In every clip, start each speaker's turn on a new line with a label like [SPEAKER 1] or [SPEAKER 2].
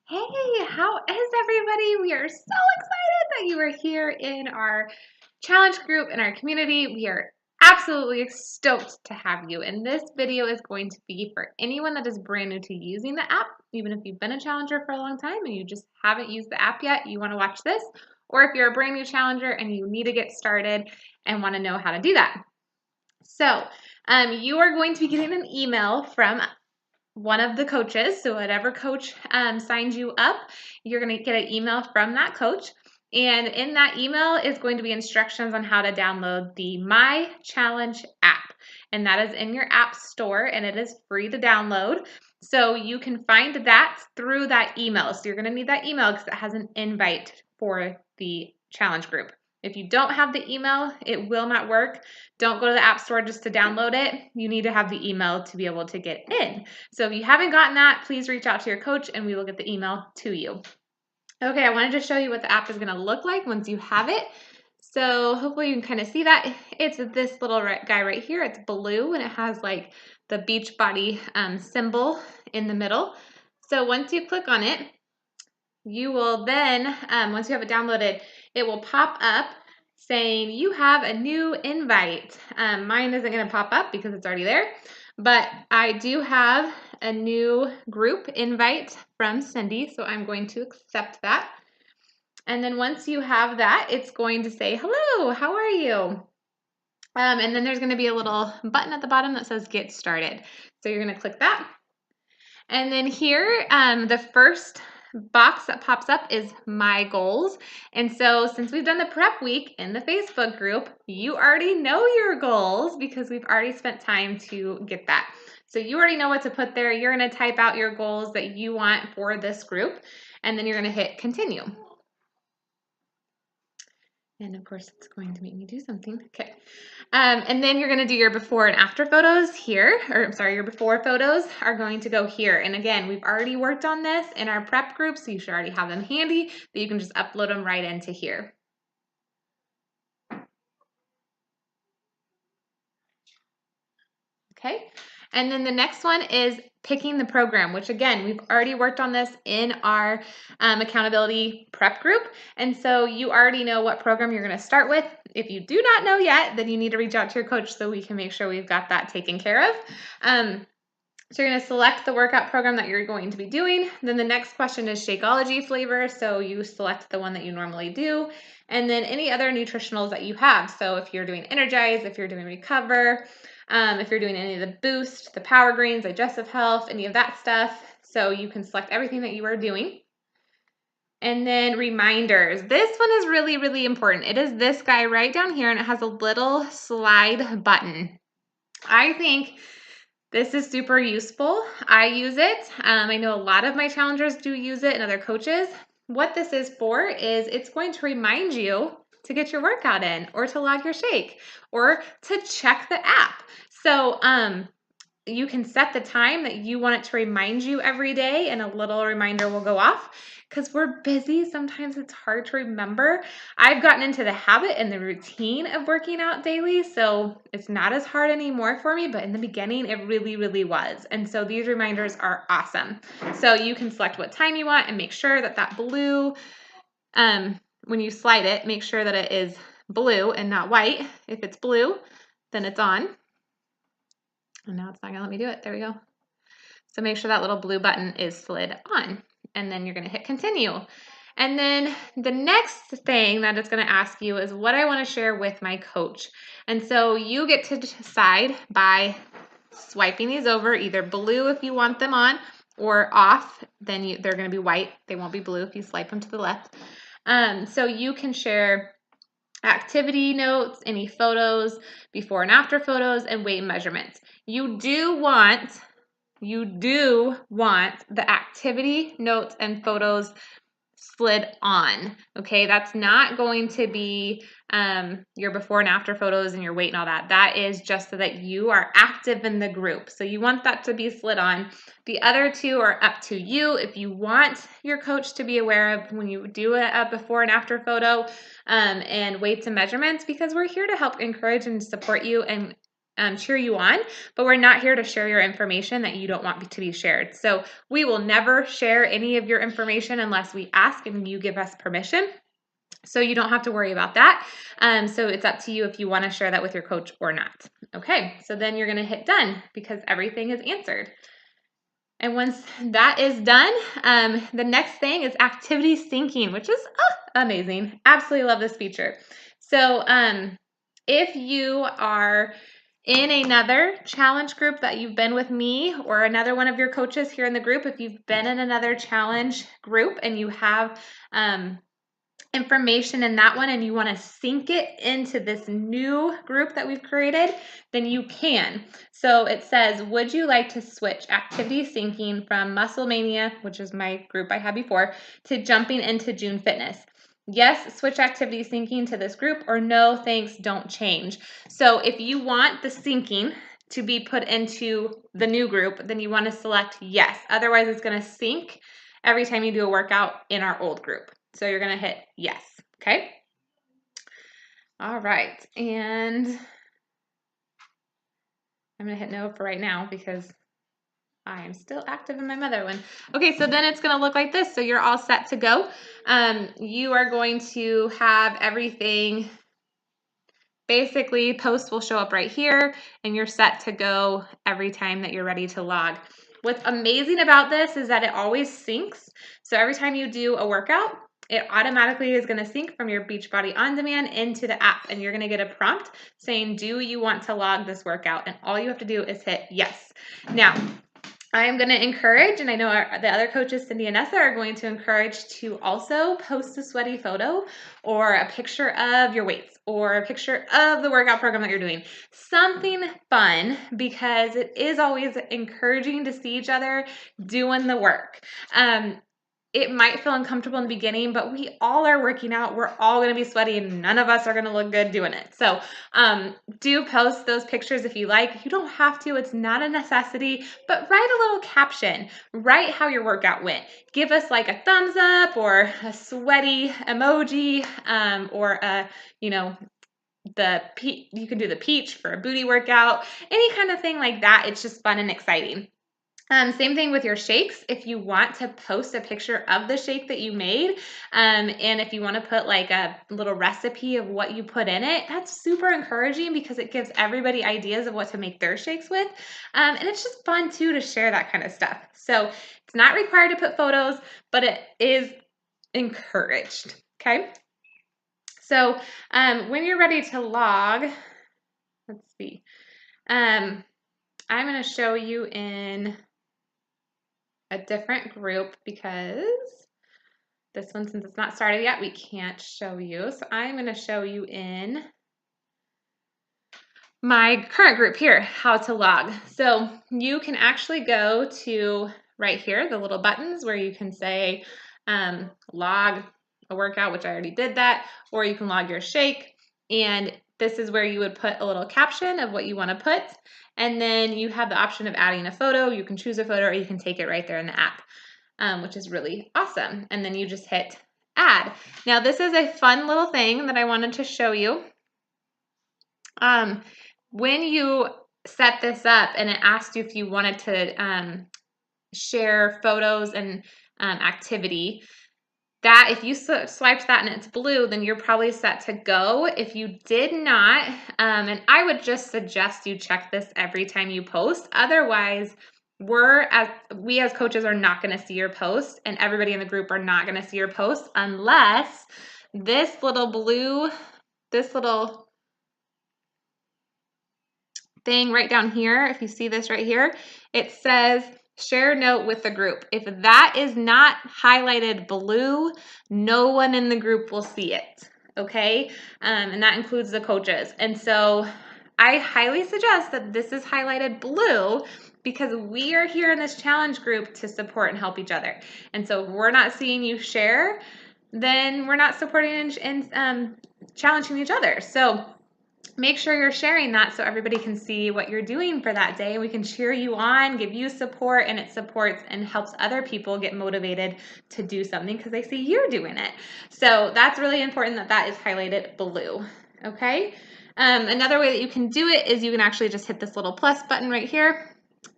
[SPEAKER 1] Hey, how is everybody? We are so excited that you are here in our challenge group in our community. We are absolutely stoked to have you. And this video is going to be for anyone that is brand new to using the app, even if you've been a challenger for a long time and you just haven't used the app yet, you want to watch this, or if you're a brand new challenger and you need to get started and want to know how to do that. So, you are going to be getting an email from one of the coaches. So whatever coach signs you up, you're going to get an email from that coach. And in that email is going to be instructions on how to download the My Challenge app. And that is in your app store and it is free to download. So you can find that through that email. So you're going to need that email because it has an invite for the challenge group. If you don't have the email, it will not work. Don't go to the App Store just to download it. You need to have the email to be able to get in. So if you haven't gotten that, please reach out to your coach and we will get the email to you. Okay, I wanted to show you what the app is going to look like once you have it. So hopefully you can kind of see that. It's this little guy right here. It's blue and it has like the Beachbody symbol in the middle. So once you click on it, you will then, once you have it downloaded, it will pop up saying you have a new invite. Mine isn't going to pop up because it's already there, but I do have a new group invite from Cindy, so I'm going to accept that. And then once you have that, it's going to say, hello, how are you? And then there's going to be a little button at the bottom that says get started. So you're going to click that. And then here, the first box that pops up is my goals. And so since we've done the prep week in the Facebook group, you already know your goals because we've already spent time to get that. So you already know what to put there. You're going to type out your goals that you want for this group, and then you're going to hit continue. And of course, it's going to make me do something. Okay. And then you're going to do your before and after photos here, or I'm sorry, your before photos are going to go here. And again, we've already worked on this in our prep group, so you should already have them handy, but you can just upload them right into here. Okay. And then the next one is picking the program, which again, we've already worked on this in our accountability prep group. And so you already know what program you're going to start with. If you do not know yet, then you need to reach out to your coach so we can make sure we've got that taken care of. So you're going to select the workout program that you're going to be doing. Then the next question is Shakeology flavor. So you select the one that you normally do. And then any other nutritionals that you have. So if you're doing Energize, if you're doing Recover, if you're doing any of the Boost, the Power Greens, Digestive Health, any of that stuff. So you can select everything that you are doing. And then reminders. This one is really, really important. It is this guy right down here, and it has a little slide button. I think this is super useful. I use it. I know a lot of my challengers do use it and other coaches. What this is for is it's going to remind you to get your workout in or to log your shake or to check the app. So you can set the time that you want it to remind you every day and a little reminder will go off. Because we're busy, sometimes it's hard to remember. I've gotten into the habit and the routine of working out daily, so it's not as hard anymore for me, but in the beginning, it really, really was. And so these reminders are awesome. So you can select what time you want and make sure that that blue, when you slide it, make sure that it is blue and not white. If it's blue, then it's on. And now it's not gonna let me do it. There we go. So make sure that little blue button is slid on. And then you're going to hit continue. And then the next thing that it's going to ask you is what I want to share with my coach. And so you get to decide by swiping these over, either blue if you want them on or off, then they're going to be white. They won't be blue if you swipe them to the left. So you can share activity notes, any photos, before and after photos, and weight measurements. You do want the activity notes and photos slid on. Okay, that's not going to be your before and after photos and your weight and all that. That is just so that you are active in the group. So you want that to be slid on. The other two are up to you. If you want your coach to be aware of when you do a before and after photo and weights and measurements, because we're here to help encourage and support you and cheer you on, but we're not here to share your information that you don't want to be shared. So we will never share any of your information unless we ask and you give us permission. So you don't have to worry about that. So it's up to you if you want to share that with your coach or not. Okay, so then you're going to hit done because everything is answered. And once that is done, the next thing is activity syncing, which is amazing. Absolutely love this feature. So if you are in another challenge group that you've been with me or another one of your coaches here in the group, if you've been in another challenge group and you have information in that one and you want to sync it into this new group that we've created, then you can. So it says, would you like to switch activity syncing from Muscle Mania, which is my group I had before, to jumping into June Fitness? Yes, switch activity syncing to this group, or no, thanks, don't change. So if you want the syncing to be put into the new group, then you want to select yes. Otherwise, it's going to sync every time you do a workout in our old group. So you're going to hit yes, okay? All right, and I'm going to hit no for right now because I am still active in my mother one. Okay, so then it's going to look like this. So you're all set to go. You are going to have everything, basically posts will show up right here and you're set to go every time that you're ready to log. What's amazing about this is that it always syncs. So every time you do a workout, it automatically is going to sync from your Beachbody On Demand into the app, and you're going to get a prompt saying, do you want to log this workout? And all you have to do is hit yes. Now, I am going to encourage, and I know the other coaches, Cindy and Nessa, are going to encourage to also post a sweaty photo or a picture of your weights or a picture of the workout program that you're doing. Something fun, because it is always encouraging to see each other doing the work. It might feel uncomfortable in the beginning, but we all are working out. We're all going to be sweaty and none of us are going to look good doing it. So do post those pictures if you like. You don't have to. It's not a necessity, but write a little caption. Write how your workout went. Give us like a thumbs up or a sweaty emoji or a, you can do the peach for a booty workout, any kind of thing like that. It's just fun and exciting. Same thing with your shakes. If you want to post a picture of the shake that you made, and if you want to put like a little recipe of what you put in it, that's super encouraging because it gives everybody ideas of what to make their shakes with. And it's just fun too to share that kind of stuff. So it's not required to put photos, but it is encouraged. Okay. So when you're ready to log, let's see. I'm going to show you in a different group because this one, since it's not started yet, we can't show you. So I'm going to show you in my current group here, how to log. So you can actually go to right here, the little buttons where you can say log a workout, which I already did that, or you can log your shake. And this is where you would put a little caption of what you want to put. And then you have the option of adding a photo. You can choose a photo or you can take it right there in the app, which is really awesome. And then you just hit add. Now this is a fun little thing that I wanted to show you. When you set this up and it asked you if you wanted to share photos and activity, that if you swiped that and it's blue, then you're probably set to go. If you did not, and I would just suggest you check this every time you post. Otherwise, we as coaches are not going to see your post, and everybody in the group are not going to see your post unless this little thing right down here, if you see this right here, it says share note with the group. If that is not highlighted blue, no one in the group will see it, okay? And that includes the coaches. And so I highly suggest that this is highlighted blue because we are here in this challenge group to support and help each other. And so if we're not seeing you share, then we're not supporting and challenging each other. So make sure you're sharing that so everybody can see what you're doing for that day. We can cheer you on, give you support, and it supports and helps other people get motivated to do something because they see you're doing it. So that's really important that that is highlighted blue, okay? Another way that you can do it is you can actually just hit this little plus button right here,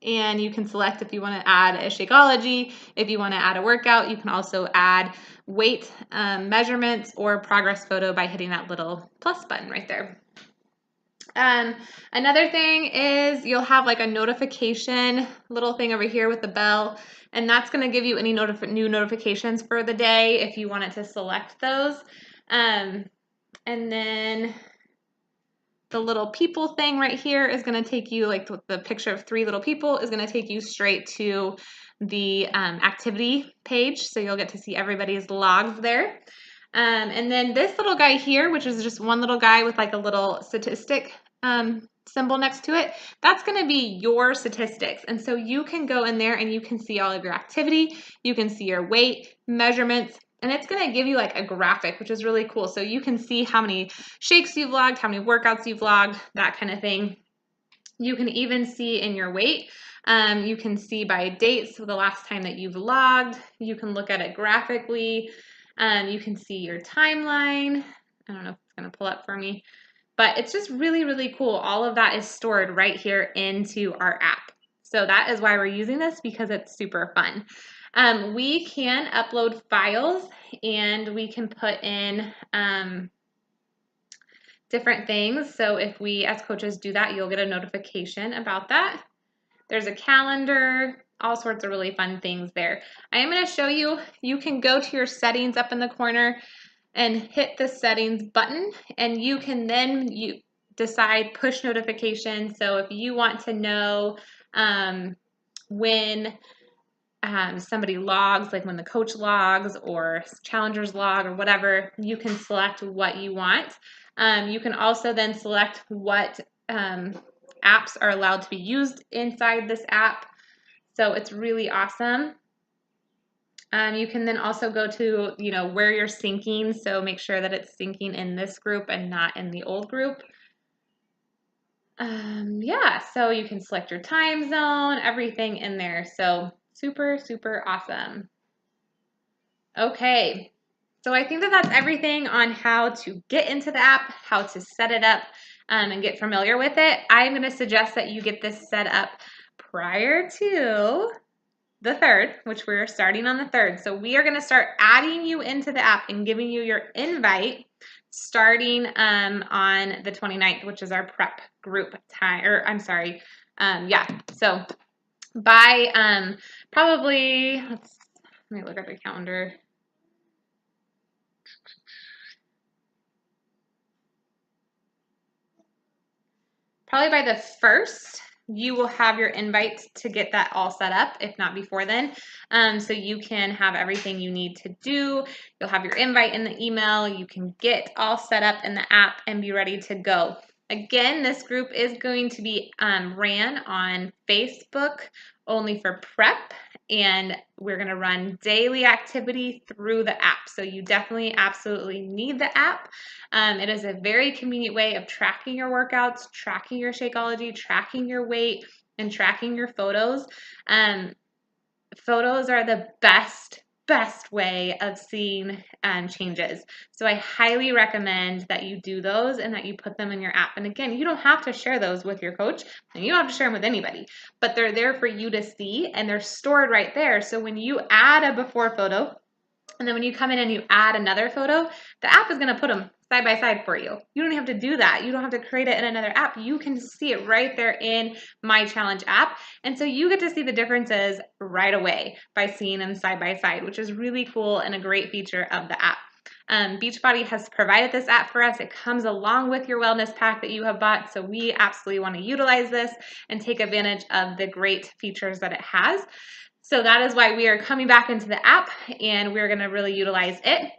[SPEAKER 1] and you can select if you want to add a Shakeology, if you want to add a workout. You can also add weight measurements or progress photo by hitting that little plus button right there. Another thing is you'll have like a notification little thing over here with the bell, and that's going to give you any new notifications for the day if you wanted to select those. And then the little people thing right here is going to take you, like the picture of 3 little people is going to take you straight to the activity page. So you'll get to see everybody's logs there. And then this little guy here, which is just one little guy with like a little statistic symbol next to it, that's going to be your statistics. And so you can go in there and you can see all of your activity. You can see your weight, measurements, and it's going to give you like a graphic, which is really cool. So you can see how many shakes you've logged, how many workouts you've logged, that kind of thing. You can even see in your weight. You can see by dates, so the last time that you've logged. You can look at it graphically. You can see your timeline. I don't know if it's going to pull up for me, but it's just really, really cool. All of that is stored right here into our app. So that is why we're using this, because it's super fun. We can upload files and we can put in different things. So if we as coaches do that, you'll get a notification about that. There's a calendar, all sorts of really fun things there. I am going to show you, you can go to your settings up in the corner and hit the settings button, and you can then decide push notifications. So if you want to know when somebody logs, like when the coach logs or challengers log or whatever, you can select what you want. You can also then select what apps are allowed to be used inside this app. So it's really awesome. You can then also go to, where you're syncing. So make sure that it's syncing in this group and not in the old group. Yeah, so you can select your time zone, everything in there. So super, super awesome. Okay, so I think that that's everything on how to get into the app, how to set it up, and get familiar with it. I'm going to suggest that you get this set up prior to the 3rd, which we're starting on the 3rd. So we are going to start adding you into the app and giving you your invite starting on the 29th, which is our prep group time, or I'm sorry, yeah. So by probably, let me look at the calendar. Probably by the 1st, you will have your invite to get that all set up, if not before then. So you can have everything you need to do. You'll have your invite in the email. You can get all set up in the app and be ready to go. Again, this group is going to be ran on Facebook only for prep, and we're going to run daily activity through the app. So you definitely absolutely need the app. It is a very convenient way of tracking your workouts, tracking your Shakeology, tracking your weight, and tracking your photos. Photos are the best way of seeing changes. So I highly recommend that you do those and that you put them in your app. And again, you don't have to share those with your coach, and you don't have to share them with anybody, but they're there for you to see, and they're stored right there. So when you add a before photo, and then when you come in and you add another photo, the app is going to put them side by side for you. You don't have to do that. You don't have to create it in another app. You can see it right there in My Challenge app. And so you get to see the differences right away by seeing them side by side, which is really cool and a great feature of the app. Beachbody has provided this app for us. It comes along with your wellness pack that you have bought. So we absolutely want to utilize this and take advantage of the great features that it has. So that is why we are coming back into the app, and we're going to really utilize it.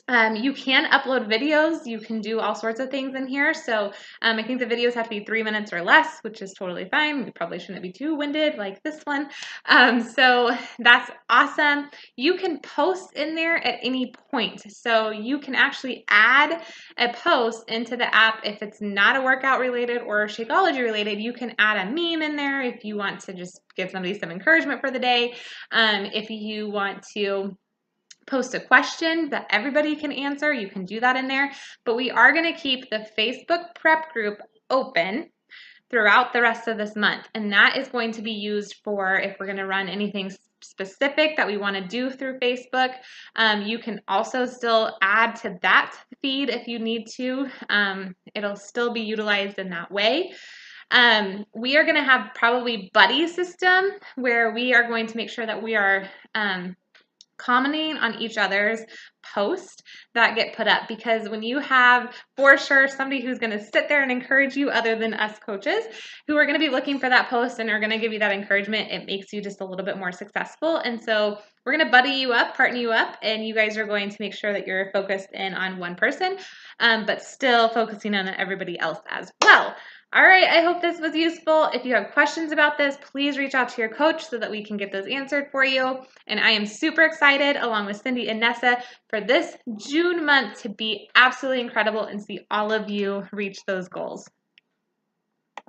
[SPEAKER 1] You can upload videos. You can do all sorts of things in here. So I think the videos have to be 3 minutes or less, which is totally fine. We probably shouldn't be too winded like this one. So that's awesome. You can post in there at any point. So you can actually add a post into the app if it's not a workout related or Shakeology related. You can add a meme in there if you want to just give somebody some encouragement for the day. If you want to post a question that everybody can answer. You can do that in there, but we are going to keep the Facebook prep group open throughout the rest of this month. And that is going to be used for if we're going to run anything specific that we want to do through Facebook. You can also still add to that feed if you need to. It'll still be utilized in that way. We are going to have probably buddy system where we are going to make sure that we are commenting on each other's posts that get put up, because when you have for sure somebody who's going to sit there and encourage you other than us coaches who are going to be looking for that post and are going to give you that encouragement, it makes you just a little bit more successful. And so we're going to buddy you up, partner you up, and you guys are going to make sure that you're focused in on one person, but still focusing on everybody else as well. All right, I hope this was useful. If you have questions about this, please reach out to your coach so that we can get those answered for you. And I am super excited, along with Cindy and Nessa, for this June month to be absolutely incredible and see all of you reach those goals.